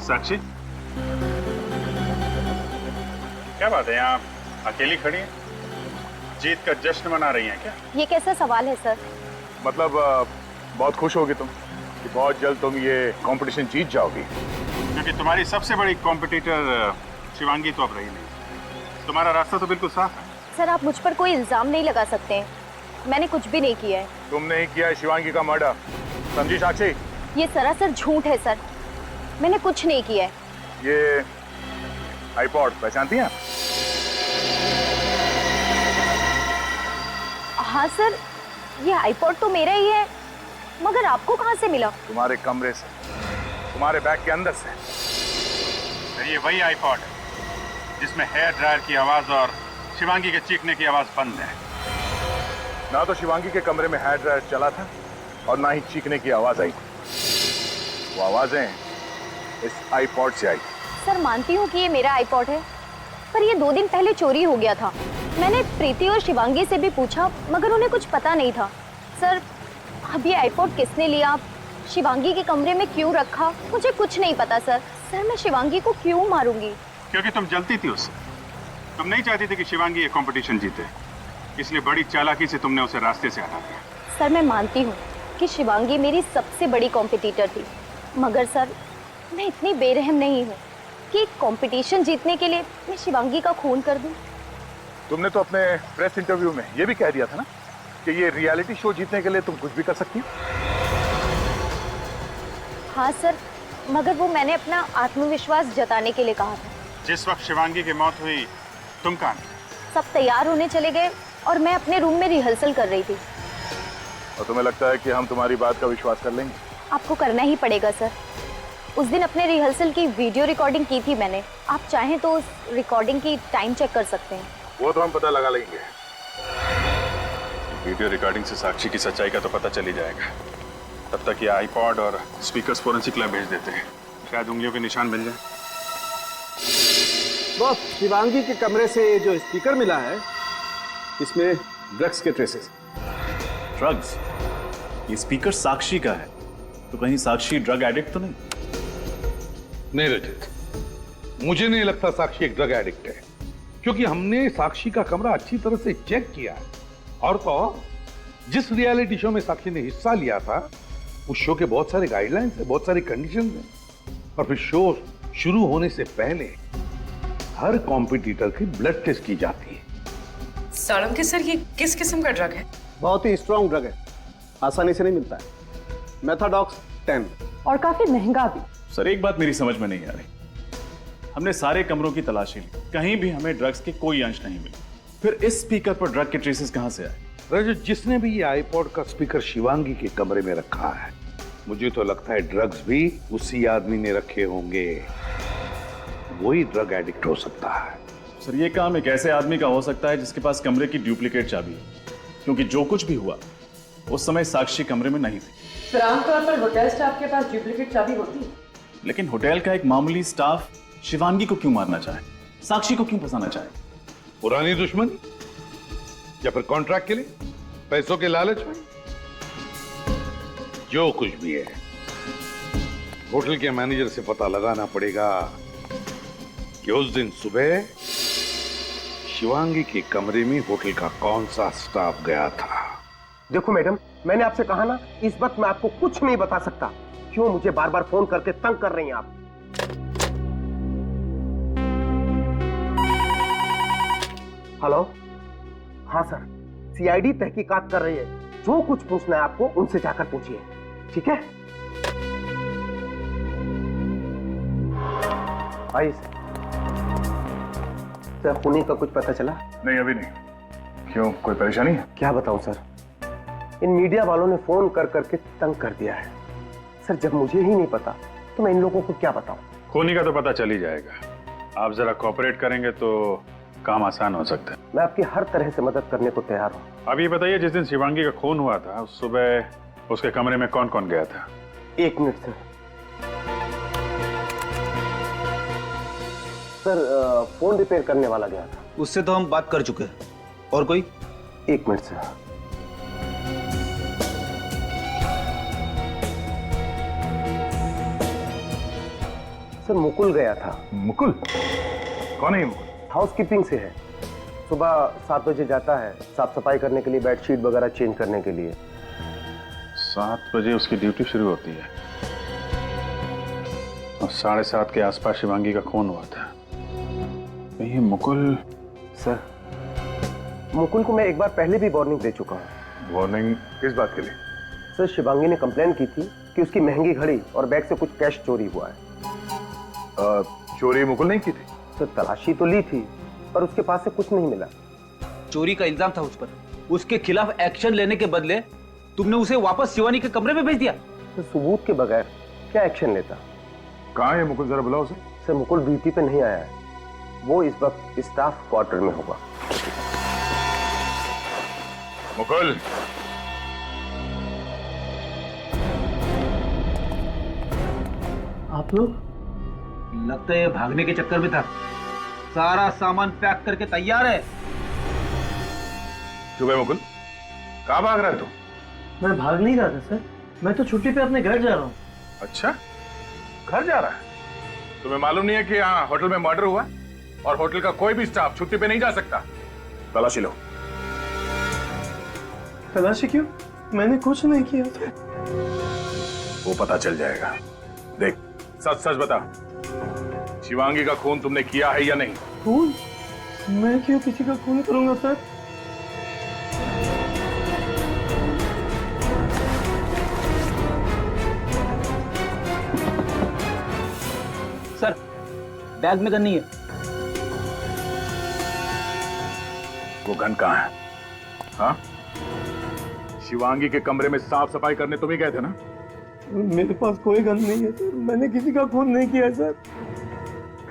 साक्षी, क्या बात है, यहाँ अकेली खड़ी हैं? जीत का जश्न मना रही हैं क्या? ये कैसा सवाल है सर? मतलब बहुत खुश होगी तुम कि बहुत जल्द तुम ये कंपटीशन जीत जाओगी। क्योंकि तुम्हारी सबसे बड़ी कॉम्पिटिटर शिवांगी तो अब रही नहीं। तुम्हारा रास्ता तो बिल्कुल साफ है। सर आप मुझ पर कोई इल्जाम नहीं लगा सकते हैं, मैंने कुछ भी नहीं किया है। तुमने ही किया है शिवांगी का मर्डर, समझी साक्षी? ये सरासर झूठ है सर, मैंने कुछ नहीं किया है। ये आईपॉड पहचानती हैं? हाँ सर, ये आईपॉड तो मेरा ही है, मगर आपको कहाँ से मिला? तुम्हारे कमरे से, तुम्हारे बैग के अंदर से। ये वही आईपॉड है जिसमें हेयर ड्रायर की आवाज और शिवांगी के चीखने की आवाज बंद है। ना तो शिवांगी के कमरे में हेयर ड्रायर चला था और ना ही चीखने की आवाज आई। वो आवाजें इस आईपॉड से आई। सर मानती हूँ कि ये मेरा आईपॉड है, पर ये 2 दिन पहले चोरी हो गया था। मैंने प्रीति और शिवांगी से भी पूछा, मगर उन्हें कुछ पता नहीं था। सर अब ये आईपॉड किसने लिया, शिवांगी के कमरे में क्यों रखा, मुझे कुछ नहीं पता सर। सर मैं शिवांगी को क्यों मारूंगी? क्योंकि तुम जलती थी उससे। तुम नहीं चाहती थी कि शिवांगी ये कंपटीशन जीते, इसलिए बड़ी चालाकी से तुमने उसे रास्ते से हटा दिया। सर मैं मानती हूँ कि शिवांगी मेरी सबसे बड़ी कॉम्पिटिटर थी, मगर सर मैं इतनी बेरहम नहीं हूँ कि कंपटीशन जीतने के लिए मैं शिवांगी का खून कर दूँ। तुमने तो अपने प्रेस इंटरव्यू में ये भी कह दिया था ना कि ये रियलिटी शो जीतने के लिए तुम कुछ भी कर सकती हो। हाँ सर, मगर वो मैंने अपना आत्मविश्वास जताने के लिए कहा था। जिस वक्त शिवांगी की मौत हुई तुम कहाँ थे? सब तैयार होने चले गए और मैं अपने रूम में रिहर्सल कर रही थी। और तुम्हें लगता है कि हम तुम्हारी बात का विश्वास कर लेंगे? आपको करना ही पड़ेगा सर। उस दिन अपने रिहर्सल की वीडियो रिकॉर्डिंग की थी मैंने, आप चाहें तो उस रिकॉर्डिंग की टाइम चेक कर सकते हैं। वो तो हम पता लगा लेंगे। वीडियो रिकॉर्डिंग से साक्षी की सच्चाई का तो पता चल ही जाएगा। तब तक ये आईपॉड और स्पीकर्स फोरेंसिक लैब भेज देते हैं, शायद उंगलियों के निशान मिल जाए। बॉस, शिवांगी के कमरे से जो स्पीकर मिला है इसमें ड्रग्स के ट्रेसेस। ड्रग्स? ये स्पीकर साक्षी का है, तो कहीं साक्षी ड्रग एडिक्ट तो नहीं? नहीं रजत, मुझे नहीं लगता साक्षी एक ड्रग एडिक्ट है, क्योंकि हमने साक्षी का कमरा अच्छी तरह से चेक किया है। और तो और, जिस रियलिटी शो में साक्षी ने हिस्सा लिया था उस शो के बहुत सारे गाइडलाइंस है, बहुत सारी कंडीशंस हैं। और फिर शो शुरू होने से पहले हर कॉम्पिटिटर की ब्लड टेस्ट की जाती है। सारंगी सर, ये किस किस्म का ड्रग है? बहुत ही स्ट्रॉन्ग ड्रग है, आसानी से नहीं मिलता है। मेथाडॉक्स 10 और काफी महंगा भी। सर एक बात मेरी समझ में नहीं आ रही, हमने सारे कमरों की तलाशी ली, कहीं भी हमें ड्रग्स के कोई अंश नहीं मिले, फिर इस स्पीकर पर ड्रग के ट्रेसेस कहां से आए? रजत, जिसने भी ये आईपॉड का स्पीकर शिवांगी के कमरे में रखा है, मुझे तो लगता है ड्रग्स भी उसी आदमी ने रखे होंगे। वही ड्रग एडिक्ट हो सकता है। सर ये काम एक ऐसे आदमी का हो सकता है जिसके पास कमरे की डुप्लीकेट चाबी है, क्योंकि जो कुछ भी हुआ उस समय साक्षी कमरे में नहीं थी। फिर आमतौर पर होटल स्टाफ के पास डुप्लीकेट चाबी होती है। लेकिन होटल का एक मामूली स्टाफ शिवांगी को क्यों मारना चाहे, साक्षी को क्यों फंसाना चाहे? पुरानी दुश्मनी या फिर कॉन्ट्रैक्ट के लिए, पैसों के लालच में? जो कुछ भी है, होटल के मैनेजर से पता लगाना पड़ेगा कि उस दिन सुबह शिवांगी के कमरे में होटल का कौन सा स्टाफ गया था। देखो मैडम, मैंने आपसे कहा ना, इस वक्त मैं आपको कुछ नहीं बता सकता। क्यों मुझे बार बार फोन करके तंग कर रही हैं आप? हेलो? हाँ सर, सीआईडी तहकीकात कर रही है। जो कुछ पूछना है आपको उनसे जाकर पूछिए, ठीक है? आइए सर, खूनी का कुछ पता चला? नहीं, अभी नहीं। क्यों, कोई परेशानी है? क्या बताऊं सर, इन मीडिया वालों ने फोन कर करके तंग कर दिया है। सर जब मुझे ही नहीं पता तो मैं इन लोगों को क्या बताऊं? खूनी का तो पता चल ही जाएगा। आप जरा कोऑपरेट करेंगे तो काम आसान हो सकता है। मैं आपकी हर तरह से मदद करने को तैयार हूं। अब ये बताइए, जिस दिन शिवांगी का खून हुआ था उस सुबह उसके कमरे में कौन कौन गया था? 1 minute sir. Sir phone repair करने वाला गया था। उससे तो हम बात कर चुके हैं। और कोई? 1 मिनट सर। सर मुकुल गया था। मुकुल? कौन है ये मुकुल? हाउसकीपिंग से है। सुबह 7 बजे जाता है साफ सफाई करने के लिए, बेडशीट वगैरह चेंज करने के लिए। 7 बजे उसकी ड्यूटी शुरू होती है और 7:30 के आसपास शिवांगी का खून हुआ था। तो ये मुकुल? सर मुकुल को मैं एक बार पहले भी वार्निंग दे चुका हूँ। वार्निंग किस बात के लिए? सर शिवांगी ने कंप्लेन की थी कि उसकी महंगी घड़ी और बैग से कुछ कैश चोरी हुआ है। चोरी मुकुल नहीं की थी? सर तलाशी तो ली थी पर उसके पास से कुछ नहीं मिला। चोरी का इल्जाम था उस पर, उसके खिलाफ एक्शन लेने के बदले तुमने उसे वापस शिवानी के कमरे में भेज दिया। तो सबूत के बगैर क्या एक्शन लेता? कहाँ है मुकुल, जरा बुलाओ उसे। सर मुकुल ड्यूटी पे नहीं आया है, वो इस वक्त स्टाफ क्वार्टर में होगा। मुकुल, आप लोग? लगता है ये भागने के चक्कर में था। सारा सामान पैक करके तैयार है। चुप है मुकुल, कहाँ भाग रहा है तू? मैं भाग नहीं रहा था सर, मैं तो छुट्टी पे अपने घर जा रहा हूँ। अच्छा, घर जा रहा है? तुम्हें मालूम नहीं है कि यहाँ होटल में मर्डर हुआ और होटल का कोई भी स्टाफ छुट्टी पे नहीं जा सकता? तलाशी लो। तलाशी क्यों? मैंने कुछ नहीं किया था। वो पता चल जाएगा। देख, सच सच बता, शिवांगी का खून तुमने किया है या नहीं? खून? मैं क्यों किसी का खून करूंगा सर? सर बैग में गन नहीं है। वो गन कहाँ है? हाँ? शिवांगी के कमरे में साफ सफाई करने तुम ही गए थे ना? मेरे पास कोई गन नहीं है सर, मैंने किसी का खून नहीं किया सर।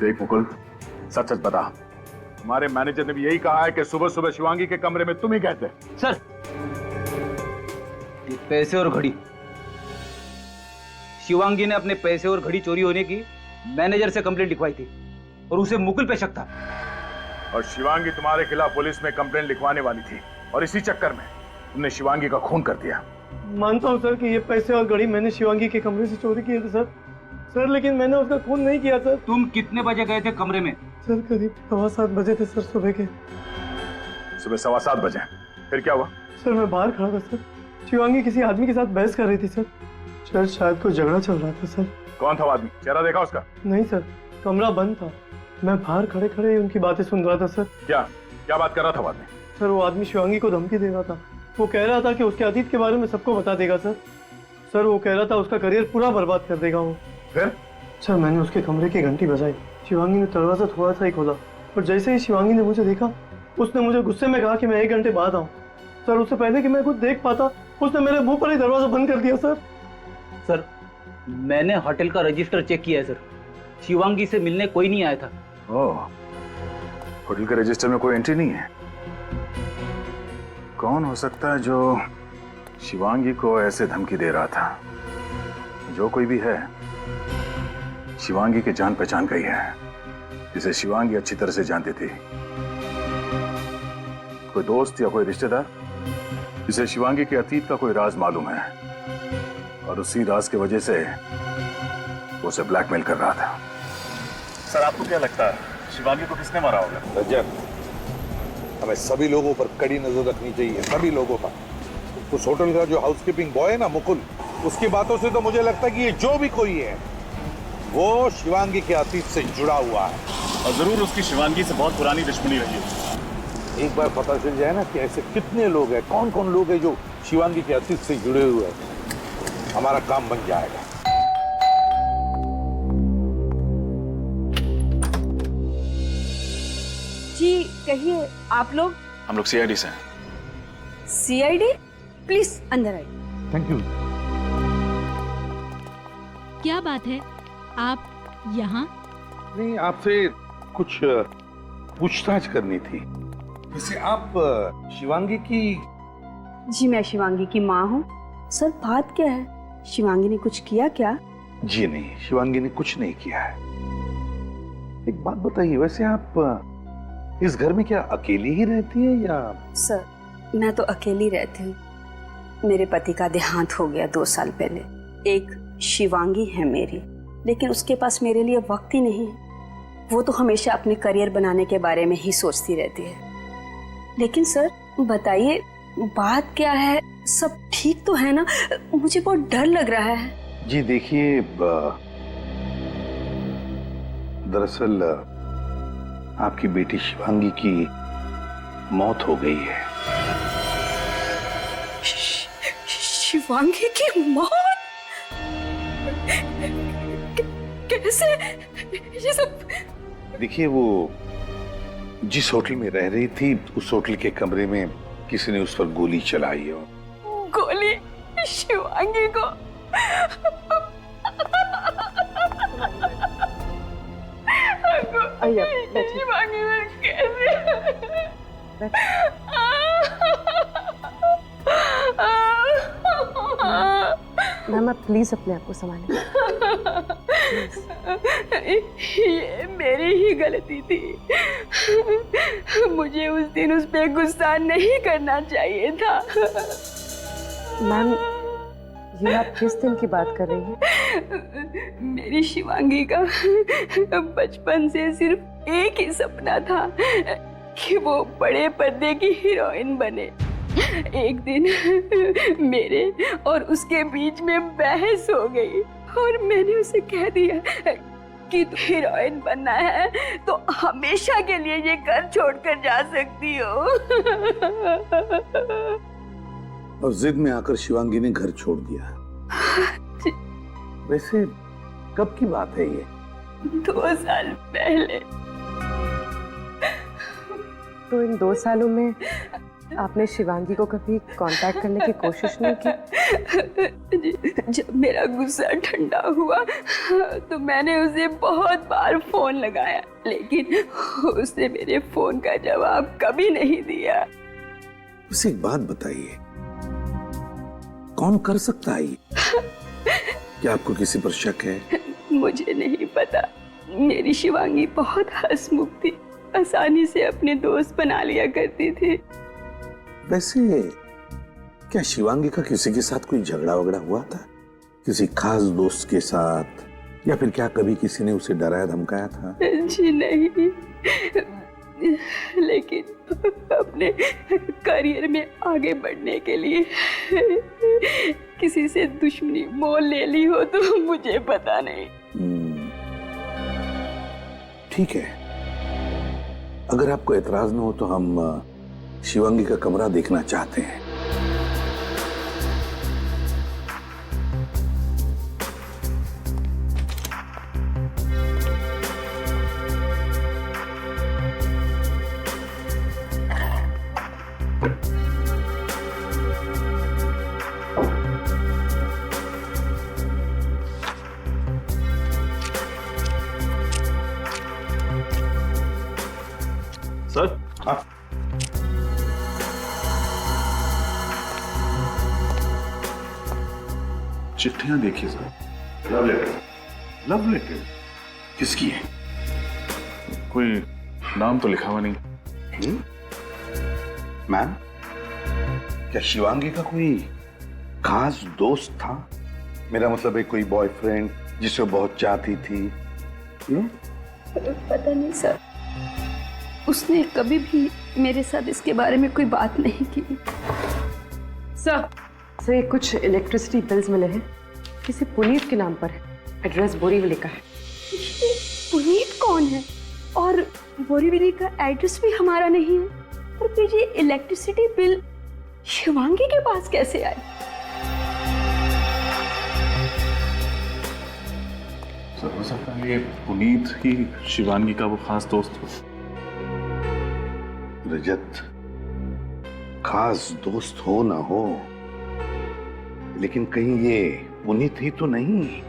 देख मुकुल, सच सच बता, हमारे मैनेजर ने भी यही कहा है कि सुबह सुबह शिवांगी के कमरे में तुम ही गए थे। सर ये पैसे और घड़ी, शिवांगी ने अपने पैसे और घड़ी चोरी होने की मैनेजर से कंप्लेंट लिखवाई थी और उसे मुकुल पे शक था। और शिवांगी तुम्हारे खिलाफ पुलिस में कंप्लेंट लिखवाने वाली थी और इसी चक्कर में तुमने शिवांगी का खून कर दिया। मानता हूँ सर कि ये पैसे और घड़ी मैंने शिवांगी के कमरे से चोरी किए थे सर, लेकिन मैंने उसका खून नहीं किया सर। तुम कितने बजे गए थे कमरे में? सर करीब 7:15 बजे थे सर, सुबह के। सुबह 7:15 बजे? फिर क्या हुआ? सर मैं बाहर खड़ा था सर, शिवांगी किसी आदमी के साथ बहस कर रही थी सर, शायद कोई झगड़ा चल रहा था सर। कौन था वो आदमी? चेहरा देखा उसका? नहीं सर, कमरा बंद था, मैं बाहर खड़े खड़े उनकी बातें सुन रहा था सर। क्या बात कर रहा था वो आदमी? सर वो आदमी शिवांगी को धमकी दे रहा था, वो कह रहा था कि उसके अतीत के बारे में सबको बता देगा सर, वो कह रहा था उसका करियर पूरा बर्बाद कर देगा वो। फिर? सर मैंने उसके कमरे की घंटी बजाई, शिवांगी ने दरवाजा थोड़ा सा ही खोला और जैसे ही शिवांगी ने मुझे देखा उसने मुझे गुस्से में कहा कि मैं 1 घंटे बाद आऊं। सर उससे पहले कि मैं कुछ देख पाता उसने मेरे मुंह पर ही दरवाजा बंद कर दिया सर। मैंने होटल का रजिस्टर चेक किया है सर, शिवांगी से मिलने कोई नहीं आया था। ओह, होटल के रजिस्टर में कोई एंट्री नहीं है? कौन हो सकता है जो शिवांगी को ऐसे धमकी दे रहा था? जो कोई भी है, शिवांगी की जान पहचान गई है, जिसे शिवांगी अच्छी तरह से जानती थी। कोई दोस्त या कोई रिश्तेदार जिसे शिवांगी के अतीत का कोई राज मालूम है और उसी राज की वजह से वो उसे ब्लैकमेल कर रहा था। सर आपको क्या लगता है शिवांगी को किसने मारा होगा? रजत, हमें सभी लोगों पर कड़ी नजर रखनी चाहिए, सभी लोगों पर। उस होटल का जो हाउसकीपिंग बॉय है ना मुकुल, उसकी बातों से तो मुझे लगता है कि ये जो भी कोई है वो शिवांगी के अतीत से जुड़ा हुआ है और जरूर उसकी शिवांगी से बहुत पुरानी दुश्मनी रही है। एक बार पता चल जाए ना कि ऐसे कितने लोग हैं, कौन कौन लोग हैं जो शिवांगी के अतीत से जुड़े हुए हैं, हमारा काम बन जाएगा। जी कहिए, आप लोग? हम लोग सीआईडी से हैं। सीआईडी? प्लीज अंदर आइए। Thank you. क्या बात है, आप यहाँ? नहीं, आपसे कुछ पूछताछ करनी थी। वैसे आप शिवांगी की? जी मैं शिवांगी की माँ हूँ। सर बात क्या है, शिवांगी ने कुछ किया क्या? जी नहीं, शिवांगी ने कुछ नहीं किया है। एक बात बताइए, वैसे आप इस घर में क्या अकेली ही रहती है या? सर मैं तो अकेली रहती हूँ, मेरे पति का देहांत हो गया 2 साल पहले। एक शिवांगी है मेरी, लेकिन उसके पास मेरे लिए वक्त ही नहीं है। वो तो हमेशा अपने करियर बनाने के बारे में ही सोचती रहती है। लेकिन सर बताइए बात क्या है, सब ठीक तो है ना? मुझे बहुत डर लग रहा है। जी देखिए, दरअसल आपकी बेटी शिवांगी की मौत हो गई है। शिवांगी की मौत? कैसे ये सब? देखिए, वो जिस होटल में रह रही थी उस होटल के कमरे में किसी ने उस पर गोली चलाई है। गोली शिवांगी को? शिवांगी में कैसे? मैम आप प्लीज अपने आप को संभालें। ये मेरी ही गलती थी। मुझे उस दिन उस पे गुस्सा नहीं करना चाहिए था। मैम ये आप किस दिन की बात कर रही हैं? मेरी शिवांगी का बचपन से सिर्फ एक ही सपना था कि वो बड़े पर्दे की हीरोइन बने। एक दिन मेरे और उसके बीच में बहस हो गई और मैंने उसे कह दिया कि तू हीरोइन बनना है तो हमेशा के लिए ये घर छोड़कर जा सकती हो। और जिद में आकर शिवांगी ने घर छोड़ दिया। वैसे कब की बात है ये? 2 साल पहले। तो इन 2 सालों में आपने शिवांगी को कभी कांटेक्ट करने की कोशिश नहीं की? जब मेरा गुस्सा ठंडा हुआ तो मैंने उसे बहुत बार फोन लगाया, लेकिन उसने मेरे फोन का जवाब कभी नहीं दिया। उसे एक बात बताइए, कौन कर सकता है ये? क्या आपको किसी पर शक है? मुझे नहीं पता। मेरी शिवांगी बहुत हंसमुख थी, आसानी से अपने दोस्त बना लिया करती थी। वैसे क्या शिवांगी का किसी के साथ कोई झगड़ा वगड़ा हुआ था? किसी खास दोस्त के साथ? या फिर क्या कभी किसी ने उसे डराया धमकाया था? जी नहीं, लेकिन अपने करियर में आगे बढ़ने के लिए किसी से दुश्मनी मोल ले ली हो तो मुझे पता नहीं। ठीक है, अगर आपको एतराज न हो तो हम शिवांगी का कमरा देखना चाहते हैं। सर, हाँ। चिट्ठियां देखिए sir. Love letter? Love letter? किसकी है? कोई नाम तो लिखा हुआ नहीं। मैम, क्या शिवांगी का कोई खास दोस्त था? मेरा मतलब है कोई बॉयफ्रेंड जिसे बहुत चाहती थी? पता नहीं सर, उसने कभी भी मेरे साथ इसके बारे में कोई बात नहीं की। सर ये कुछ इलेक्ट्रिसिटी बिल्स मिले हैं, किसी पुनीत के नाम पर है, एड्रेस बोरीवली का है। पुनीत कौन है? और बोरीवली का एड्रेस भी हमारा नहीं है, और फिर ये इलेक्ट्रिसिटी बिल शिवांगी के पास कैसे आए? सर हो सकता है ये पुनीत ही शिवांगी का वो खास दोस्त हो। रजत, खास दोस्त हो ना हो, लेकिन कहीं ये पुनीत ही तो नहीं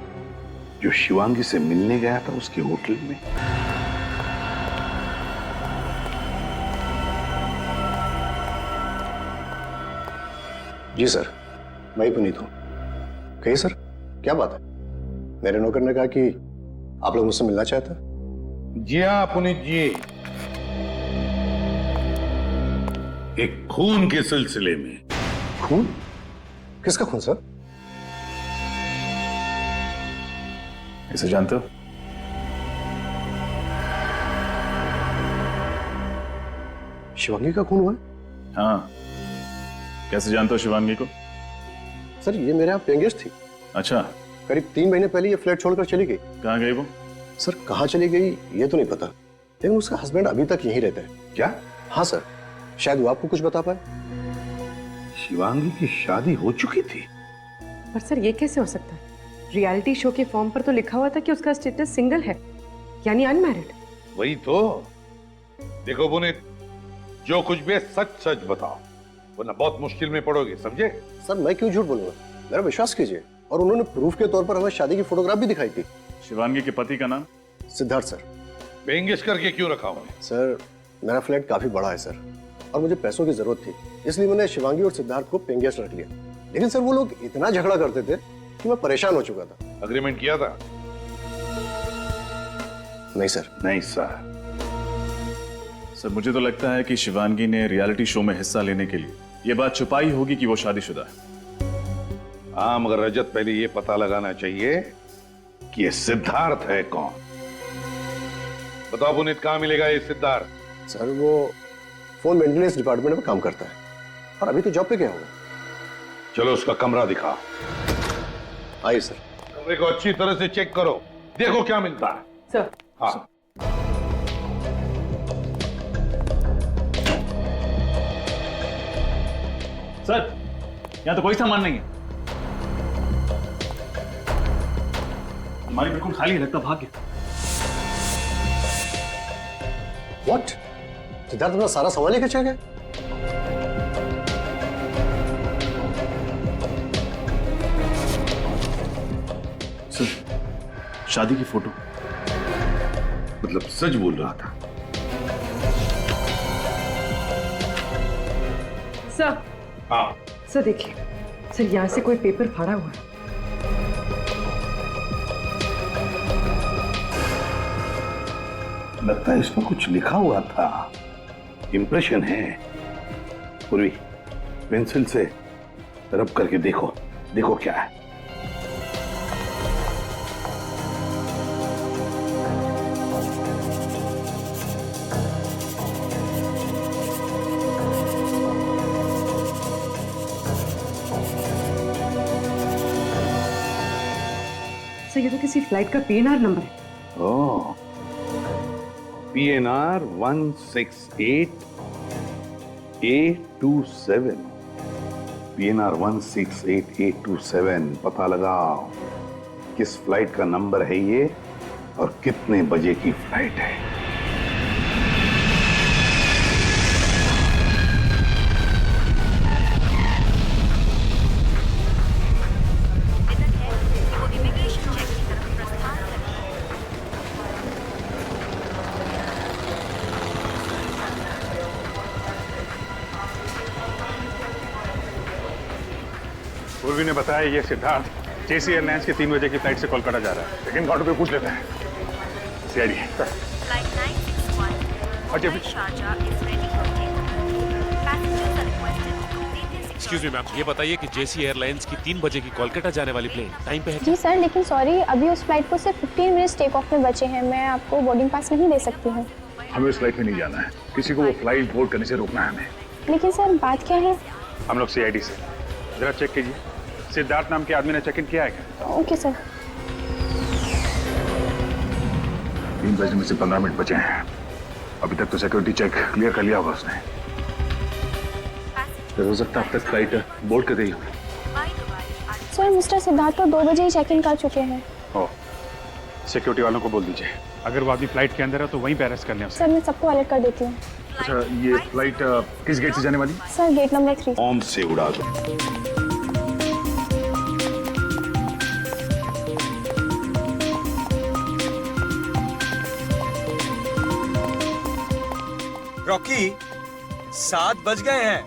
जो शिवांगी से मिलने गया था उसके होटल में? जी सर, मैं ही पुनीत हूं। कहिए सर, क्या बात है? मेरे नौकर ने कहा कि आप लोग मुझसे मिलना चाहते हैं। जी हाँ पुनीत जी, एक खून के सिलसिले में। खून? किसका खून सर? इसे जानते हो? शिवांगी का खून हुआ है? हाँ। कैसे जानते हो शिवांगी को? सर ये मेरे यहाँ पेंगेस्ट थी। अच्छा। करीब 3 महीने पहले ये फ्लैट छोड़कर चली गई। कहाँ गई वो? सर कहाँ चली गई ये तो नहीं पता, लेकिन उसका हस्बैंड अभी तक यहीं रहता है। क्या? हाँ सर, शायद वो आपको कुछ बता पाए। शिवांगी की शादी हो चुकी थी? पर सर ये कैसे हो सकता है? रियलिटी शो के फॉर्म पर तो लिखा हुआ था कि उसका स्टेटस सिंगल है, यानी अनमैरिड। वही तो। देखो पुनीत, जो कुछ भी है सच सच बताओ, वरना बहुत मुश्किल में पड़ोगे, समझे? सर मैं क्यों झूठ बोलूंगा, मेरा विश्वास कीजिए। और उन्होंने प्रूफ के तौर पर हमें शादी की फोटोग्राफ भी दिखाई थी। शिवांगी के पति का नाम? सिद्धार्थ सर। पेंगेश करके क्यों रखा हुआ? सर मेरा फ्लैट काफी बड़ा है सर, और मुझे पैसों की जरूरत थी, इसलिए मैंने शिवांगी और सिद्धार्थ को पेंगेस्ट रख लिया। लेकिन सर वो लोग इतना झगड़ा करते थे कि मैं परेशान हो चुका था। अग्रीमेंट किया था? नहीं सर। नहीं सर। सर मुझे तो लगता है कि शिवांगी ने रियलिटी शो में हिस्सा लेने के लिए यह बात छुपाई होगी कि वो शादीशुदा है। हाँ, मगर रजत पहले ये पता लगाना चाहिए कि ये सिद्धार्थ है कौन। बताओ पुनीत, कहाँ मिलेगा ये सिद्धार्थ? सर वो फोन मेंटेनेंस डिपार्टमेंट में काम करता है, और अभी तो जॉब पे गया होगा। चलो उसका कमरा दिखाओ। आइए सर। कमरे को अच्छी तरह से चेक करो, देखो क्या मिलता है। सर। हाँ। सर यहाँ तो कोई सामान नहीं है। हमारी बिल्कुल खाली है, लगता भाग गया। What? सिद्धार्थ अपना सारा सामान लेकर चल गया? सर शादी की फोटो। मतलब सच बोल रहा था? सर। हाँ। सर देखिए, सर यहाँ से कोई पेपर फाड़ा हुआ है। लगता है इसमें कुछ लिखा हुआ था। इंप्रेशन है। पूर्वी, पेंसिल से रब करके देखो, देखो क्या है। सर ये तो किसी फ्लाइट का PNR नंबर है। ओह, PNR 168A27। PNR 168A27। पता लगाओ किस फ्लाइट का नंबर है ये और कितने बजे की फ्लाइट है। पूर्वी ने बताया ये सिद्धार्थ जेसी एयरलाइंस की 3 बजे की फ्लाइट से कोलकाता जा रहा है। लेकिन काउंटर पे पूछ लेते हैं। सीआईडी। Flight 961 अच्छा, Sharjah is ready for takeoff. Passengers are requested to complete their excuse me ma'am, ये बताइए कि जेसी एयरलाइंस की 3 बजे की कोलकाता जाने वाली प्लेन टाइम पे है? जी सर, लेकिन सॉरी अभी उस फ्लाइट को सिर्फ 15 मिनट्स टेक ऑफ में बचे हैं। मैं आपको बोर्डिंग पास नहीं दे सकती हूँ। हमें उस फ्लाइट में नहीं जाना है, किसी को वो फ्लाइट बोर्ड करने से रोकना है हमें। लेकिन सर बात क्या है? हम लोग सीआईडी से। जरा चेक कीजिए, सिद्धार्थ नाम के आदमी ने चेक इन किया है क्या? Okay sir. 3 बजे में से 15 मिनट बचे हैं। अभी तक तो सिक्योरिटी चेक क्लियर कर लिया होगा उसने। हो सकता है अब तक फ्लाइट बोर्ड कर गई हो। सर मिस्टर सिद्धार्थ तो 2 बजे ही चेक इन कर चुके हैं। सिक्योरिटी वालों को बोल दीजिए, अगर वो आदमी फ्लाइट के अंदर है तो वहीं पे अरेस्ट करने हैं उसे। सर मैं सबको अलर्ट कर देती हूँ। अच्छा, ये फ्लाइट किस गेट से जाने वाली? सर गेट नंबर 3 ओम से उड़ा दो। रॉकी, 7 बज गए हैं।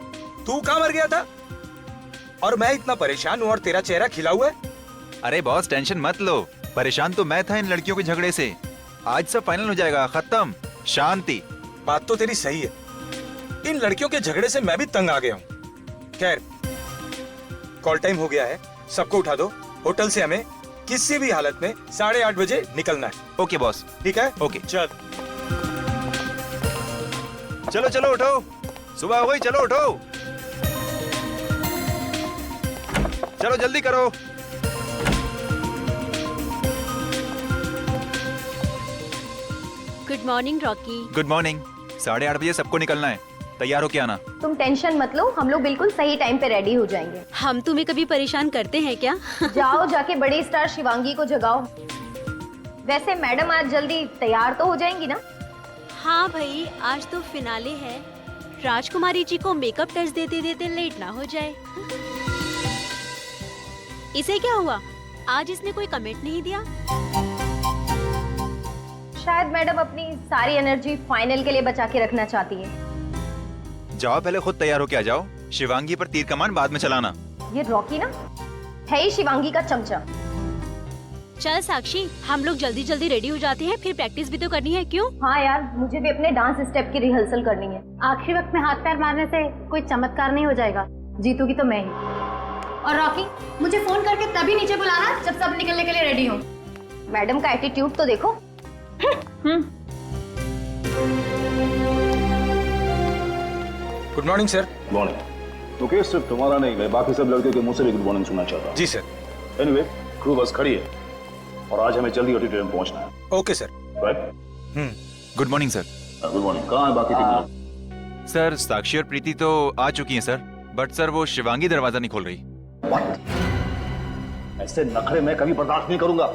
तू कहाँ मर गया था? और मैं इतना परेशान हूँ और तेरा चेहरा खिला हुआ है। अरे बॉस टेंशन मत लो, परेशान तो मैं था इन लड़कियों के झगड़े से। आज सब फाइनल हो जाएगा, खत्म, शांति। बात तो तेरी सही है, इन लड़कियों के झगड़े से मैं भी तंग आ गया हूँ। खैर, कॉल टाइम हो गया है, सबको उठा दो। होटल से हमें किसी भी हालत में 8:30 बजे निकलना है। Okay boss. ठीक है? ओके। चल। चलो चलो उठो, सुबह हो गई, चलो उठो, चलो जल्दी करो। Good morning Rocky. Good morning. 8:30 बजे सबको निकलना है, तैयार होके आना। तुम टेंशन मत लो, हम लोग बिल्कुल सही टाइम पे रेडी हो जाएंगे। हम तुम्हें कभी परेशान करते हैं क्या? जाओ जाके बड़ी स्टार शिवांगी को जगाओ। वैसे मैडम आज जल्दी तैयार तो हो जाएंगी ना? हाँ भाई, आज तो फिनाले है, राजकुमारी जी को मेकअप टच देते देते लेट ना हो जाए। इसे क्या हुआ? आज इसने कोई कमेंट नहीं दिया। शायद मैडम अपनी सारी एनर्जी फाइनल के लिए बचा के रखना चाहती है। जाओ पहले खुद तैयार होके आ जाओ, शिवांगी पर तीर कमान बाद में चलाना। ये रॉकी ना है ही शिवांगी का चमचा। चल साक्षी, हम लोग जल्दी जल्दी रेडी हो जाते हैं, फिर प्रैक्टिस भी तो करनी है। क्यों? हाँ यार, मुझे भी अपने डांस स्टेप की रिहर्सल करनी है। आखिरी वक्त में हाथ पैर मारने से कोई चमत्कार नहीं हो जाएगा, जीतूगी तो मैं ही। और रॉकी, मुझे फोन करके तभी नीचे बुलाना जब सब निकलने के लिए रेडी हो। मैडम का एटीट्यूड तो देखो। Good morning sir. मॉर्निंग। तो केस सिर्फ तुम्हारा नहीं, मैं बाकी सब लड़के के मुंह से भी गुड मॉर्निंग सुनना चाहता हूँ। जी सर। एनीवे, क्रू बस खड़ी है और आज हमें जल्दी ऑडिटोरियम पहुंचना है। Okay sir. Right. Good morning sir. Good morning. कहाँ है बाकी टीम लोग? सर साक्षी और प्रीति तो आ चुकी हैं सर, बट सर वो शिवांगी दरवाजा नहीं खोल रही। ऐसे नखरे मैं कभी बर्दाश्त नहीं करूंगा।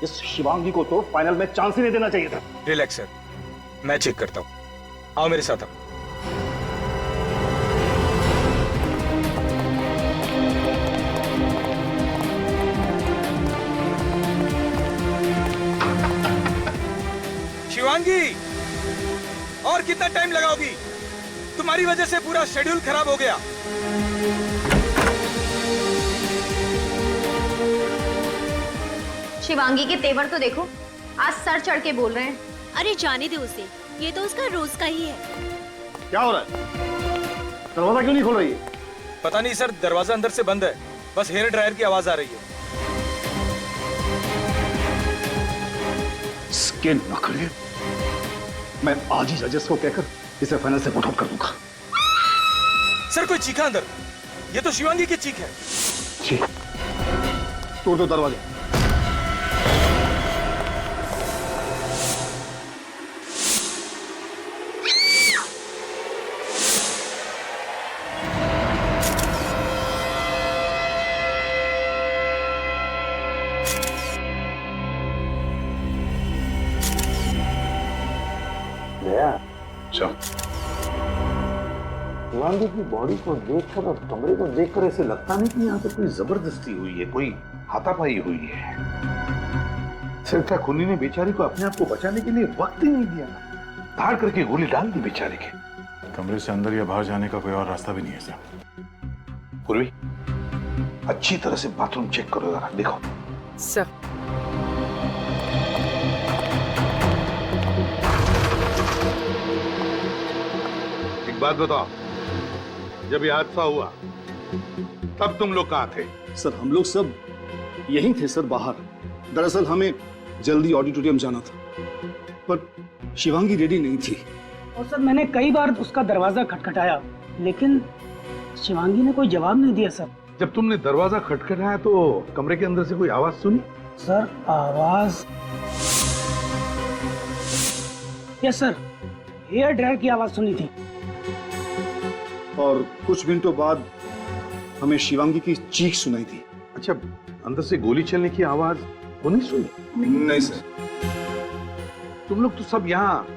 इस शिवांगी को तो फाइनल में चांस ही नहीं देना चाहिए था। रिलैक्स सर, मैं चेक करता हूँ। आओ मेरे साथ। आओ। शिवांगी, और कितना टाइम लगाओगी? तुम्हारी वजह से पूरा शेड्यूल खराब हो गया। शिवांगी के तेवर तो देखो, आज सर चढ़ के बोल रहे हैं। अरे जाने दे उसे, ये तो उसका रोज का ही है। क्या हो रहा है? दरवाजा क्यों नहीं खोल रही है? पता नहीं सर, दरवाजा अंदर से बंद है, बस हेयर ड्रायर की आवाज आ रही है। इसके नखरे मैं आज ही जजेस को कहकर इसे फाइनल से पुट आउट कर दूंगा। सर कोई चीखा अंदर, ये तो शिवांगी की चीख है। जी, तोड़ दो दरवाजा। शिवांगी की बॉडी को देखकर और कमरे को देखकर ऐसे लगता नहीं कि यहाँ पे कोई जबरदस्ती हुई है, कोई हाथापाई हुई है। सिर्फ खूनी ने बेचारी को अपने आप को बचाने के लिए वक्त ही नहीं दिया, धाड़ करके गोली डाल दी बेचारे के। कमरे से अंदर या बाहर जाने का कोई और रास्ता भी नहीं है सर। पूर्वी, अच्छी तरह से बाथरूम चेक करो जरा, देखो। सर। एक बात बताओ, जब ये हादसा हुआ तब तुम लोग कहाँ थे? सर हम लोग सब यहीं थे सर, बाहर। दरअसल हमें जल्दी ऑडिटोरियम जाना था, पर शिवांगी रेडी नहीं थी। और सर मैंने कई बार उसका दरवाजा खटखटाया, लेकिन शिवांगी ने कोई जवाब नहीं दिया सर। जब तुमने दरवाजा खटखटाया तो कमरे के अंदर से कोई आवाज सुनी? सर आवाज, यस सर, हेयर ड्रायर की आवाज सुनी थी। और कुछ मिनटों बाद हमें शिवांगी की चीख सुनाई थी। अच्छा, अंदर से गोली चलने की आवाज वो नहीं सुनी? नहीं सर। तुम लोग तो सब यहाँ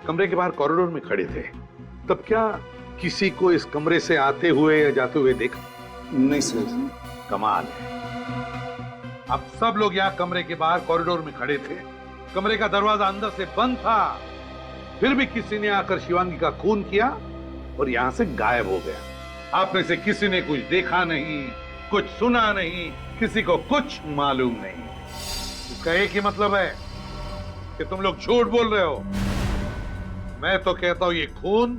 कमरे के बाहर कॉरिडोर में खड़े थे, तब क्या किसी को इस कमरे से आते हुए या जाते हुए देखा? नहीं सर। कमाल है, अब सब लोग यहाँ कमरे के बाहर कॉरिडोर में खड़े थे, कमरे का दरवाजा अंदर से बंद था, फिर भी किसी ने आकर शिवांगी का खून किया और यहां से गायब हो गया। आप में से किसी ने कुछ देखा नहीं, कुछ सुना नहीं, किसी को कुछ मालूम नहीं। इसका एक ही मतलब है कि तुम लोग झूठ बोल रहे हो। मैं तो कहता हूं ये खून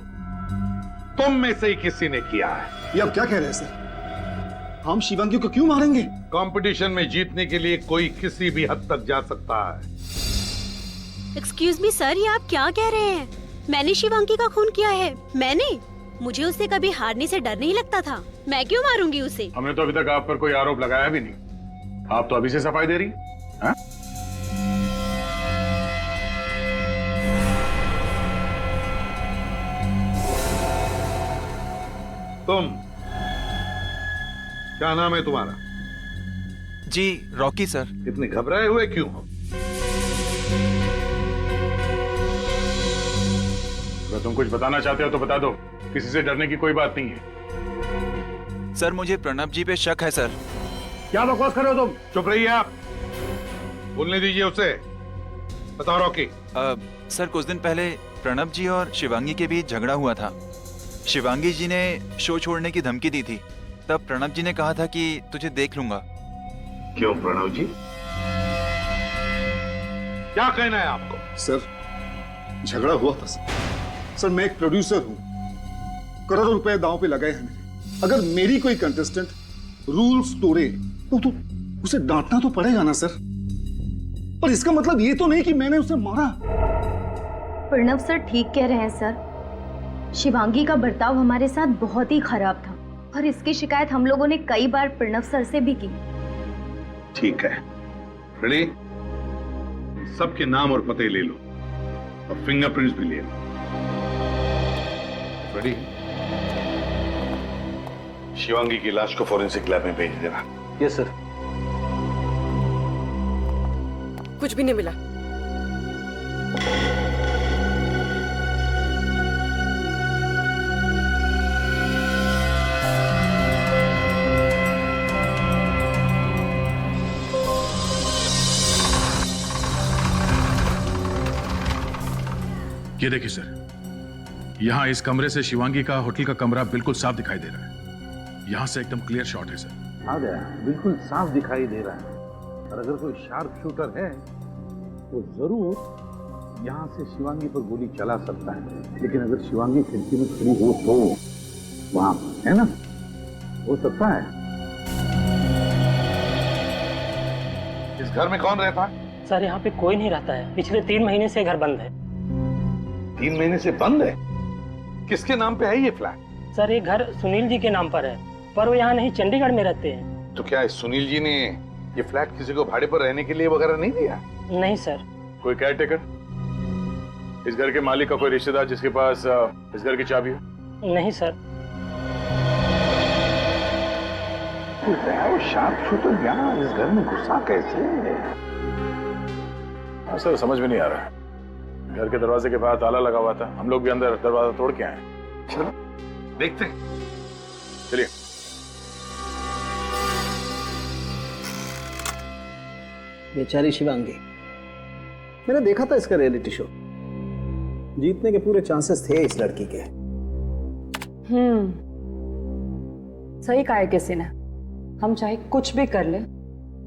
तुम में से ही किसी ने किया है। ये आप क्या कह रहे हैं सर? हम शिवांगी को क्यों मारेंगे? कंपटीशन में जीतने के लिए कोई किसी भी हद तक जा सकता है। एक्सक्यूज मी सर, ये आप क्या कह रहे हैं? मैंने शिवांगी का खून किया है। मैंने? मुझे उससे कभी हारने से डर नहीं लगता था। मैं क्यों मारूंगी उसे? हमने तो अभी तक आप पर कोई आरोप लगाया भी नहीं। आप तो अभी से सफाई दे रही हैं? तुम, क्या नाम है तुम्हारा? जी रॉकी सर। इतने घबराए हुए क्यों हो? अगर तुम कुछ बताना चाहते हो तो बता दो, किसी से डरने की कोई बात नहीं है। सर मुझे प्रणब जी पे शक है सर। क्या बकवास कर रहे हो तुम? चुप रहिए आप, बोलने दीजिए उसे। बताओ रॉकी। सर कुछ दिन पहले प्रणब जी और शिवांगी के बीच झगड़ा हुआ था। शिवांगी जी ने शो छोड़ने की धमकी दी थी। तब प्रणब जी ने कहा था कि तुझे देख लूंगा। क्यों प्रणव जी, क्या कहना है आपको? सर झगड़ा हुआ था सर। मैं एक प्रोड्यूसर हूं, करोड़ों रुपए दांव पे लगाए हैं मैंने। अगर मेरी कोई कंटेस्टेंट रूल्स तोड़े तो उसे डांटना तो पड़ेगा ना सर। पर इसका मतलब ये तो नहीं कि मैंने उसे मारा। प्रणव सर ठीक कह रहे हैं सर। शिवांगी का बर्ताव हमारे साथ बहुत ही खराब था और इसकी शिकायत हम लोगों ने कई बार प्रणव सर से भी की। ठीक है, रेडी? सबके नाम और पते ले लो और फिंगरप्रिंट्स भी ले लो। रेडी? शिवांगी की लाश को फॉरेंसिक लैब में भेज देना। Yes sir. कुछ भी नहीं मिला। ये देखिए सर, यहाँ इस कमरे से शिवांगी का होटल का कमरा बिल्कुल साफ दिखाई दे रहा है। यहाँ से एकदम क्लियर शॉट है सर। आ गया, बिल्कुल साफ दिखाई दे रहा है। और अगर कोई शार्प शूटर है तो जरूर यहाँ से शिवांगी पर गोली चला सकता है। लेकिन अगर शिवांगी खिड़की में खड़ी हो तो वहां है ना, हो सकता है। इस घर में कौन रहता है? सर यहाँ पे कोई नहीं रहता है। पिछले 3 महीने से घर बंद है। 3 महीने से बंद है? किसके नाम पे है ये फ्लैट? सर ये घर सुनील जी के नाम पर है, पर वो यहाँ नहीं, चंडीगढ़ में रहते हैं। तो क्या इस सुनील जी ने ये फ्लैट किसी को भाड़े पर रहने के लिए वगैरह नहीं दिया? नहीं सर। कोई केयर टेकर, इस घर के मालिक का कोई रिश्तेदार जिसके पास इस घर की चाबी हो? नहीं सर। वो शार्प शूटर यहाँ इस घर में घुसा कैसे? सर समझ में नहीं आ रहा। घर के दरवाजे के बाहर ताला लगा हुआ था, हम लोग भी अंदर दरवाजा तोड़ के आए। चलो देखते हैं। चलिए। बेचारी शिवांगी, मैंने देखा था इसका रियलिटी शो। जीतने के पूरे चांसेस थे इस लड़की के। सही कहा है किसी ने। हम चाहे कुछ भी कर ले,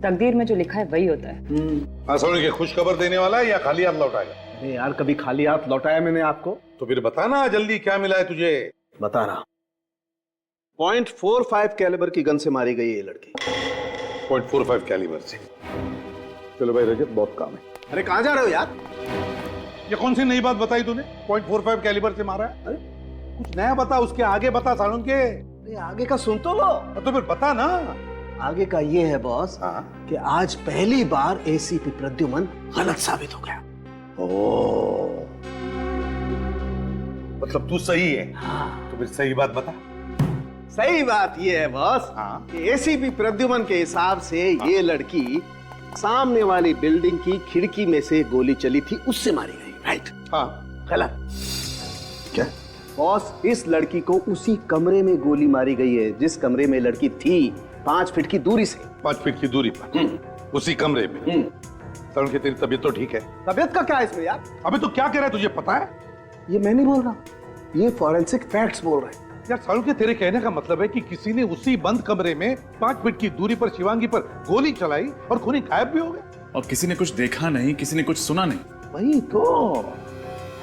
तकदीर में जो लिखा है वही होता है। सुन के खुश खबर देने वाला है या खाली हाथ लौटाएगा? अरे यार, कभी खाली हाथ लौटाया मैंने आपको? तो फिर बताना जल्दी, क्या मिला है तुझे? बता रहा। 0.45 कैलिबर की गन से मारी गई ये लड़की। 0.45 कैलिबर से? चलो भाई रजत, बहुत काम है। अरे कहाँ जा रहे हो यार? ये कौन सी नई बात बताई तूने? 0.45 कैलिबर से मारा है? अरे कुछ नया बता, उसके आगे बता सालुन के। अरे आगे का सुन तो लो। तो फिर बता ना। आगे का ये है बॉस कि आज पहली बार एसीपी प्रद्युमन गलत साबित हो गया। ओ, मतलब तू सही है? हाँ। तो फिर सही बात बता। सही बात ये है बॉस कि एसीपी प्रद्युमन के हिसाब से ये लड़की सामने वाली बिल्डिंग की खिड़की में से गोली चली थी, उससे मारी गई। राइट? हाँ। गलत। क्या बॉस? इस लड़की को उसी कमरे में गोली मारी गई है जिस कमरे में लड़की थी, 5 फीट की दूरी से। 5 फीट की दूरी पर उसी कमरे में। तरुण की तेरी तबीयत तो ठीक है? तबीयत का क्या है इसमें यार? अबे तो क्या कह रहा है, तुझे पता है? ये मैं नहीं बोल रहा, ये फॉरेंसिक फैक्ट्स बोल रहे हैं। यार सालू के तेरे कहने का मतलब है कि किसी ने उसी बंद कमरे में 5 फीट की दूरी पर शिवांगी पर गोली चलाई और खूनी गायब भी हो गए। और किसी ने कुछ देखा नहीं, किसी ने कुछ सुना नहीं। वही तो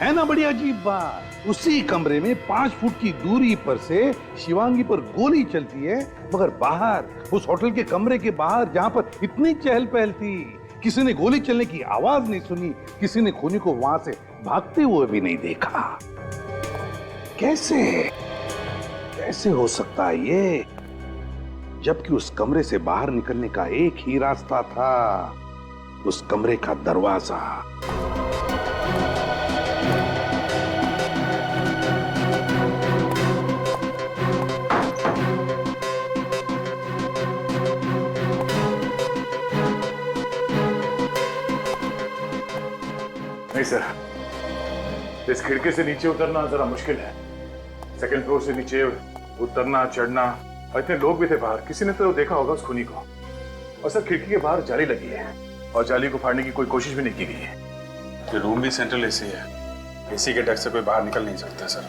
है ना, बड़ी अजीब बात। उसी कमरे में 5 फुट की दूरी पर से शिवांगी पर गोली चलती है, मगर बाहर उस होटल के कमरे के बाहर जहां पर इतनी चहल पहल थी, किसी ने गोली चलने की आवाज नहीं सुनी, किसी ने खूनी को वहां से भागते हुए भी नहीं देखा। कैसे कैसे हो सकता है ये, जबकि उस कमरे से बाहर निकलने का एक ही रास्ता था, उस कमरे का दरवाजा। नहीं सर, इस खिड़की से नीचे उतरना जरा मुश्किल है। सेकंड फ्लोर से नीचे उतरना चढ़ना, और इतने लोग भी थे बाहर, किसी ने तो देखा होगा उस खूनी को। और सर खिड़की के बाहर जाली लगी है और जाली को फाड़ने की कोई कोशिश भी नहीं की गई है। ये रूम भी सेंट्रल एसी है, एसी के डक से कोई बाहर निकल नहीं सकता सर।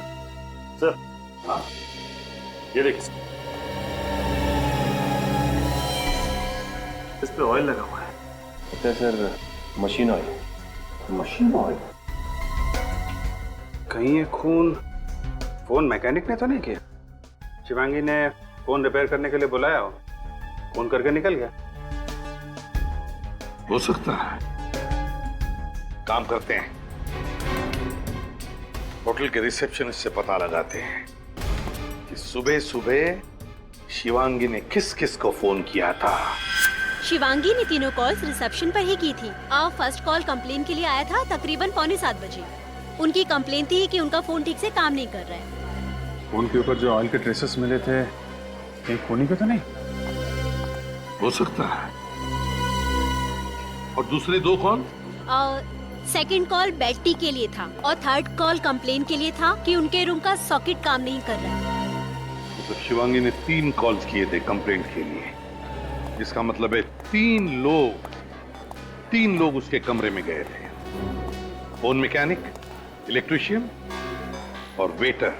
सर हाँ, ये देखिए इस पे ऑयल लगा हुआ है। Sir machine oil. Machine oil? कहीं ये खून फोन मैकेनिक ने तो नहीं किया? शिवांगी ने फोन रिपेयर करने के लिए बुलाया हो, फोन करके निकल गया। हो सकता है। काम करते हैं, होटल के रिसेप्शनिस्ट से पता लगाते हैं कि सुबह सुबह शिवांगी ने किस किस को फोन किया था। शिवांगी ने तीनों कॉल्स रिसेप्शन पर ही की थी। फर्स्ट कॉल कंप्लेन के लिए आया था तकरीबन 6:45 बजे। उनकी कंप्लेन थी कि उनका फोन ठीक से काम नहीं कर रहा है। फोन के ऊपर जो ऑयल के ट्रेसेस मिले थे, कहीं खूनी के तो नहीं? हो सकता है। और दूसरे 2 कॉल? सेकंड कॉल बेटी के लिए था और थर्ड कॉल कंप्लेन के लिए था कि उनके रूम का सॉकेट काम नहीं कर रहा है। तो शिवांगी ने 3 कॉल्स किए थे कंप्लेंट के लिए। इसका मतलब है 3 लोग उसके कमरे में गए थे। फोन मैकेनिक, इलेक्ट्रिशियन और वेटर,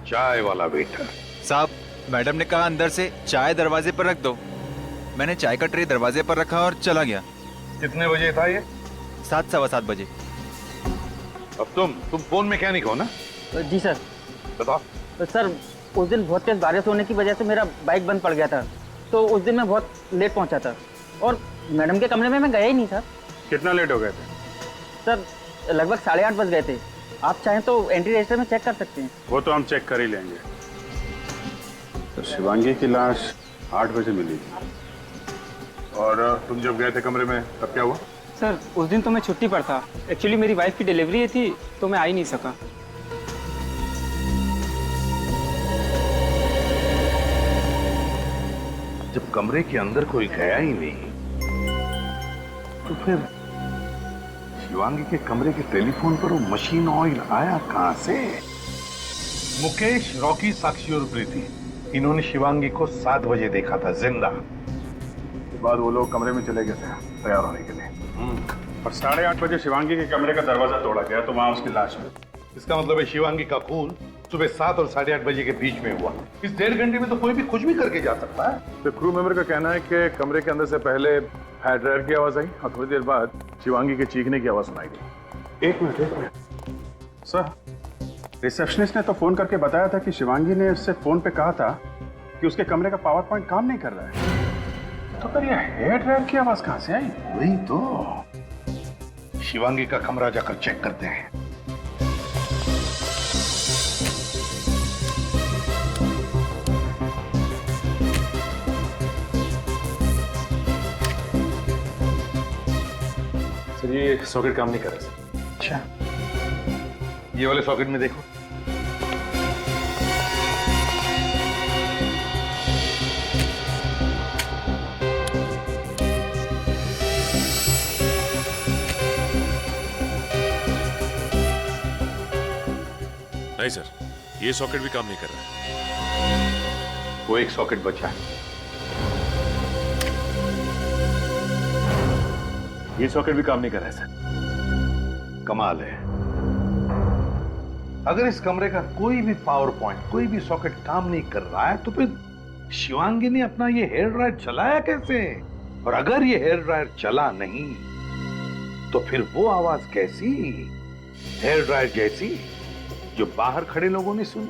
चाय वाला वेटर। साहब, मैडम ने कहा अंदर से चाय दरवाजे पर रख दो। मैंने चाय का ट्रे दरवाजे पर रखा और चला गया। कितने बजे था ये? 7, सवा 7 बजे। अब तुम फोन मैकेनिक हो ना? जी सर। बताओ। सर उस दिन बहुत तेज बारिश होने की वजह से मेरा बाइक बंद पड़ गया था, तो उस दिन मैं बहुत लेट पहुंचा था और मैडम के कमरे में मैं गया ही नहीं था। कितना लेट हो गए थे? सर लगभग 8:30 बज गए थे। आप चाहें तो एंट्री रजिस्टर में चेक कर सकते हैं। वो तो हम चेक कर ही लेंगे। तो शिवांगी की लाश 8 बजे मिली थी। और तुम जब गए थे कमरे में तब क्या हुआ? सर उस दिन तो मैं छुट्टी पर था। एक्चुअली मेरी वाइफ की डिलीवरी थी तो मैं आ ही नहीं सका। जब कमरे के अंदर कोई गया ही नहीं, तो फिर शिवांगी के कमरे के टेलीफोन पर वो मशीन ऑयल आया कहां से? मुकेश, रॉकी, साक्षी और प्रीति, इन्होंने शिवांगी को 7 बजे देखा था जिंदा। बाद वो लोग कमरे में चले गए थे तैयार होने के लिए। और 8:30 बजे शिवांगी के कमरे का दरवाजा तोड़ा गया तो वहां उसकी लाश मिली। इसका मतलब है शिवांगी का खून सुबह 7 और 8:30 बजे के बीच में हुआ। इस 1.5 घंटे में तो कोई भी कुछ भी करके जा सकता है। तो क्रू मेंबर का कहना है कि कमरे के अंदर से पहले हेयर ड्रायर की आवाज आई और थोड़ी देर बाद शिवांगी के चीखने की आवाज सुनाई दी। एक मिनट सर, रिसेप्शनिस्ट ने तो फोन करके बताया था कि शिवांगी ने उससे फोन पे कहा था कि उसके कमरे का पावर पॉइंट काम नहीं कर रहा है। तो फिर ये हेयर ड्रायर की आवाज कहां से आई? वही तो, शिवांगी का कमरा जाकर चेक करते हैं। सर ये सॉकेट काम नहीं कर रहा सर। अच्छा, ये वाले सॉकेट में देखो। नहीं सर, ये सॉकेट भी काम नहीं कर रहा। वो एक सॉकेट बचा है। ये सॉकेट भी काम नहीं कर रहा है सर। कमाल है। अगर इस कमरे का कोई भी पावर पॉइंट, कोई भी सॉकेट काम नहीं कर रहा है, तो फिर शिवांगी ने अपना ये हेयर ड्रायर चलाया कैसे? और अगर ये हेयर ड्रायर चला नहीं, तो फिर वो आवाज कैसी? हेयर ड्रायर जैसी? जो बाहर खड़े लोगों ने सुनी?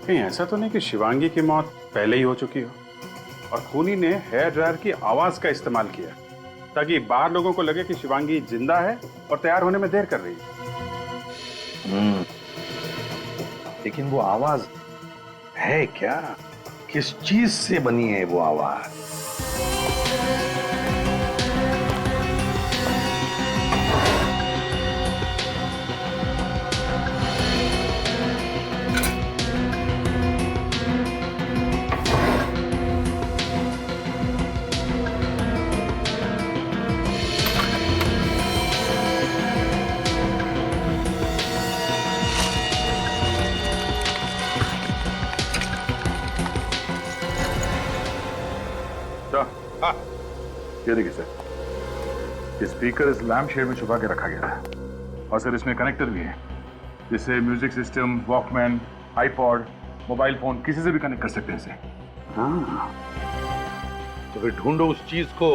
कहीं ऐसा तो नहीं कि शिवांगी की मौत पहले ही हो चुकी हो और खूनी ने हेयर ड्रायर की आवाज का इस्तेमाल किया ताकि बाहर लोगों को लगे कि शिवांगी जिंदा है और तैयार होने में देर कर रही है। लेकिन वो आवाज है क्या? किस चीज से बनी है वो आवाज? ये देखिए सर, ये स्पीकर इस लैम्प शेड में छुपा के रखा गया है और सर इसमें कनेक्टर भी है जिससे music system, Walkman, iPod, mobile phone किसी से भी कनेक्ट कर सकते हैं इसे। हाँ, तो फिर ढूंढो उस चीज को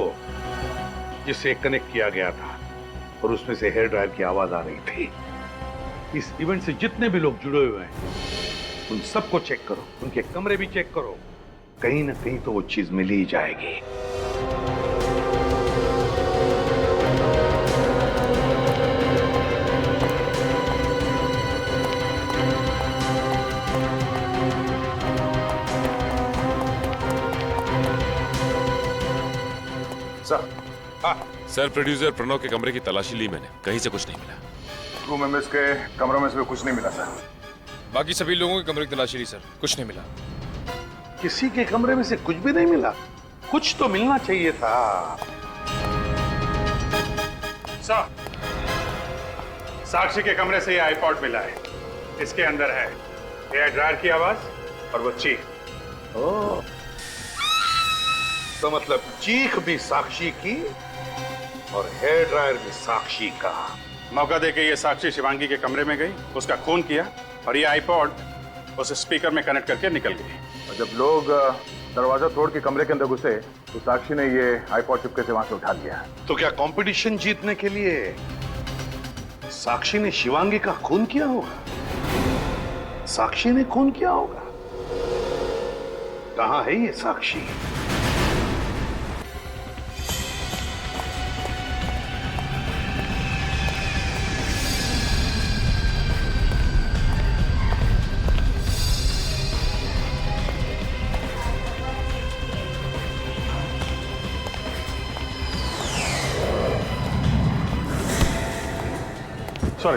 जिससे कनेक्ट किया गया था और उसमें से हेयर ड्रायर की आवाज आ रही थी। इस इवेंट से जितने भी लोग जुड़े हुए हैं उन सबको चेक करो, उनके कमरे भी चेक करो, कहीं ना कहीं तो वो चीज मिल ही जाएगी। सर, प्रोड्यूसर प्रणव के कमरे की तलाशी ली मैंने, कहीं से कुछ नहीं मिला। क्रू मेंबर्स के कमरों में से कुछ नहीं मिला सर। बाकी सभी लोगों के कमरे की तलाशी ली सर, कुछ नहीं मिला। किसी के कमरे में से कुछ भी नहीं मिला? कुछ तो मिलना चाहिए था। सर, साक्षी के कमरे से ये आईपॉड मिला है। इसके अंदर है हेयर ड्रायर की आवाज और वो चीख। ओह, तो मतलब चीख भी साक्षी की और हेयर ड्रायर भी साक्षी का। मौका देके ये साक्षी शिवांगी के कमरे में गई, उसका खून किया और ये आईपॉड उस स्पीकर में कनेक्ट करके निकल गई। और जब लोग दरवाजा तोड़ के कमरे के अंदर घुसे तो साक्षी ने ये आईपॉड चुपके से वहां से उठा लिया। तो क्या कंपटीशन जीतने के लिए साक्षी ने शिवांगी का खून किया होगा? साक्षी ने खून किया होगा? कहां है ये साक्षी?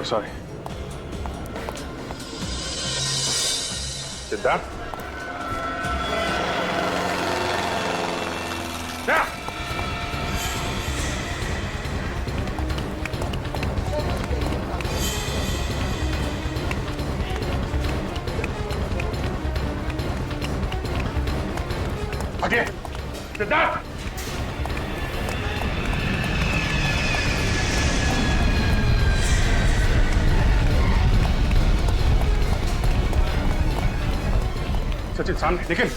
सॉरी सिद्धार्थ, हटिए। सिद्धार्थ, सचिन सामने निकल।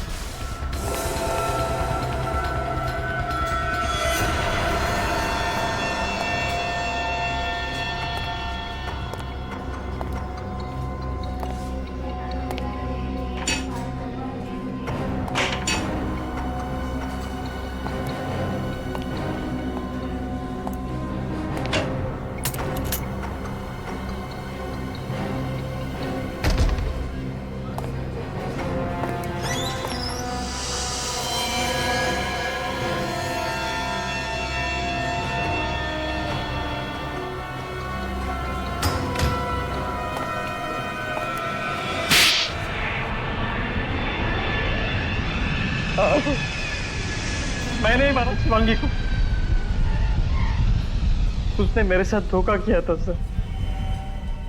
मैंने ही मारा शिवांगी को। उसने मेरे साथ धोखा किया था सर।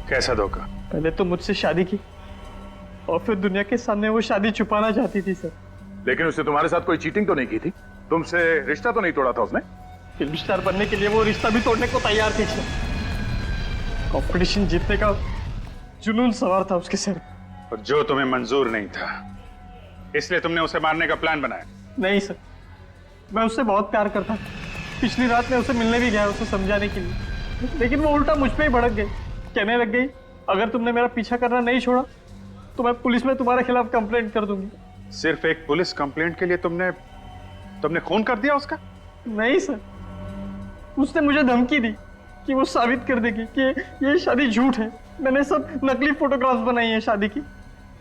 कैसा धोखा? पहले तो मुझसे शादी की और फिर दुनिया के सामने वो शादी छुपाना चाहती थी सर। लेकिन उसने तुम्हारे साथ कोई चीटिंग तो नहीं की थी? तुमसे रिश्ता तो नहीं तोड़ा था उसने? फिल्म स्टार बनने के लिए वो रिश्ता भी तोड़ने को तैयार थी सर। कंपटीशन जीतने का जुनून सवार था उसके सर। और जो तुम्हें मंजूर नहीं था इसलिए तुमने उसे मारने का प्लान बनाया? नहीं सर, मैं उससे बहुत प्यार करता था। पिछली रात में उसे मिलने भी गया उसे समझाने के लिए, लेकिन वो उल्टा मुझ पे ही भड़क गई। कहने लग गई अगर तुमने मेरा पीछा करना नहीं छोड़ा तो मैं पुलिस में तुम्हारे खिलाफ कंप्लेंट कर दूंगी। सिर्फ एक पुलिस कंप्लेंट के लिए तुमने खून कर दिया उसका? नहीं सर, उसने मुझे धमकी दी कि वो साबित कर देगी कि ये शादी झूठ है। मैंने सब नकली फोटोग्राफ्स बनाई हैं शादी की।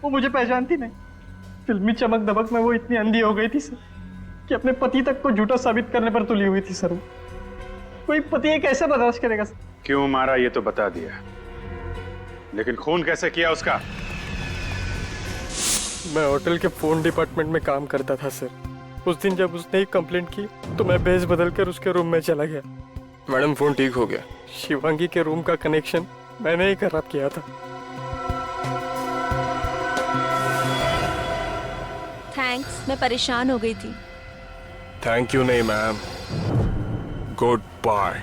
वो मुझे पहचानती नहीं। फिल्मी चमक दमक में वो इतनी अंधी हो गई थी सर कि अपने पति तक को झूठा साबित करने पर तुली हुई थी सर। कोई पति ये कैसे बर्दाश्त करेगा सर? क्यों मारा ये तो बता दिया, लेकिन खून कैसे किया उसका? मैं होटल के फोन डिपार्टमेंट में काम करता था सर। उस दिन जब उसने एक कंप्लेंट की तो मैं भेस बदल कर उसके रूम में चला गया। मैडम फोन ठीक हो गया। शिवांगी के रूम का कनेक्शन मैंने ही खराब किया था। थैंक्स, मैं परेशान हो गई थी। थैंक यू नहीं मैम, गुड बाय।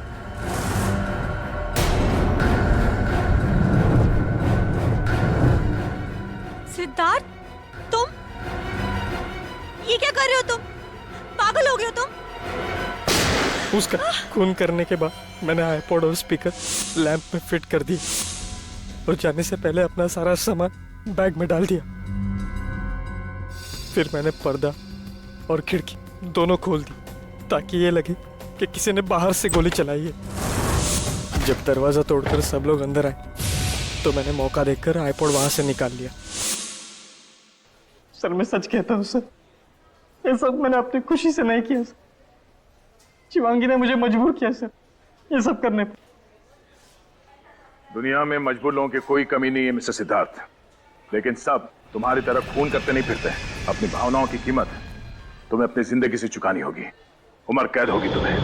सिद्धार्थ, तुम ये क्या कर रहे हो? तुम पागल हो गए हो तुम? उसका खून करने के बाद मैंने आईपॉड और स्पीकर लैंप में फिट कर दिए और जाने से पहले अपना सारा सामान बैग में डाल दिया। फिर मैंने पर्दा और खिड़की दोनों खोल दी ताकि ये लगे कि किसी ने बाहर से गोली चलाई है। जब दरवाजा तोड़कर सब लोग अंदर आए तो मैंने मौका देखकर आईपॉड वहां से निकाल लिया। सर मैं सच कहता हूँ सर, ये सब मैंने अपनी खुशी से नहीं किया सर। शिवांगी ने मुझे मजबूर किया सर ये सब करने पर। दुनिया में मजबूर लोगों की कोई कमी नहीं है मिस्टर सिद्धार्थ, लेकिन सब तुम्हारी तरह खून करते नहीं फिरते। अपनी भावनाओं की कीमत तुम्हें अपनी जिंदगी से चुकानी होगी। उम्र कैद होगी तुम्हें।